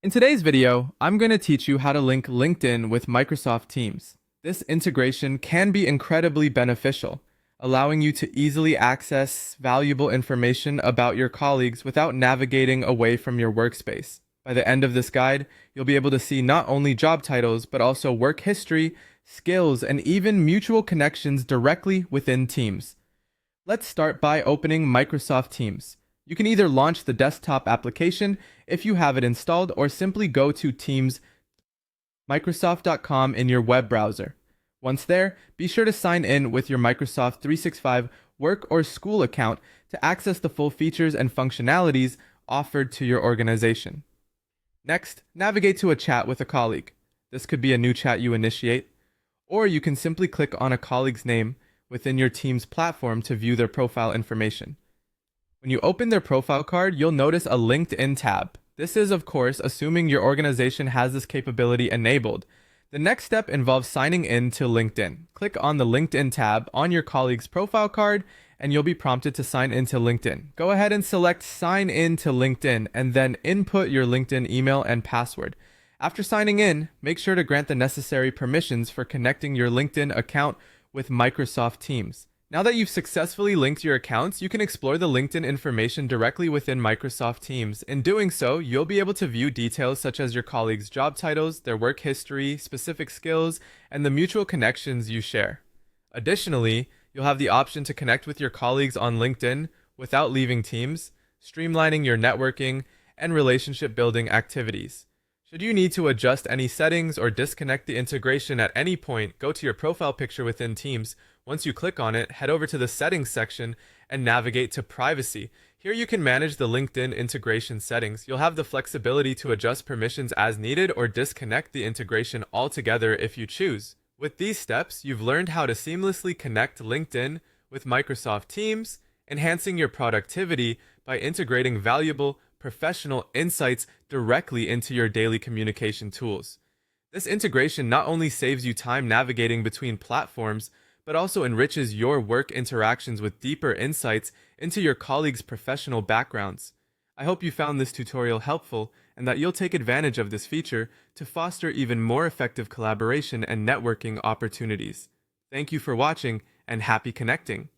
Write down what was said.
In today's video, I'm going to teach you how to link LinkedIn with Microsoft Teams. This integration can be incredibly beneficial, allowing you to easily access valuable information about your colleagues without navigating away from your workspace. By the end of this guide, you'll be able to see not only job titles, but also work history, skills, and even mutual connections directly within Teams. Let's start by opening Microsoft Teams. You can either launch the desktop application if you have it installed, or simply go to teams.microsoft.com in your web browser. Once there, be sure to sign in with your Microsoft 365 work or school account to access the full features and functionalities offered to your organization. Next, navigate to a chat with a colleague. This could be a new chat you initiate, or you can simply click on a colleague's name within your Teams platform to view their profile information. When you open their profile card, you'll notice a LinkedIn tab. This is, of course, assuming your organization has this capability enabled. The next step involves signing in to LinkedIn. Click on the LinkedIn tab on your colleague's profile card, and you'll be prompted to sign into LinkedIn. Go ahead and select Sign in to LinkedIn, and then input your LinkedIn email and password. After signing in, make sure to grant the necessary permissions for connecting your LinkedIn account with Microsoft Teams. Now that you've successfully linked your accounts, you can explore the LinkedIn information directly within Microsoft Teams. In doing so, you'll be able to view details such as your colleagues' job titles, their work history, specific skills, and the mutual connections you share. Additionally, you'll have the option to connect with your colleagues on LinkedIn without leaving Teams, streamlining your networking and relationship building activities. Should you need to adjust any settings or disconnect the integration at any point, go to your profile picture within Teams. Once you click on it, head over to the Settings section and navigate to Privacy. Here you can manage the LinkedIn integration settings. You'll have the flexibility to adjust permissions as needed or disconnect the integration altogether if you choose. With these steps, you've learned how to seamlessly connect LinkedIn with Microsoft Teams, enhancing your productivity by integrating valuable professional insights directly into your daily communication tools. This integration not only saves you time navigating between platforms, but also enriches your work interactions with deeper insights into your colleagues' professional backgrounds. I hope you found this tutorial helpful and that you'll take advantage of this feature to foster even more effective collaboration and networking opportunities. Thank you for watching, and happy connecting!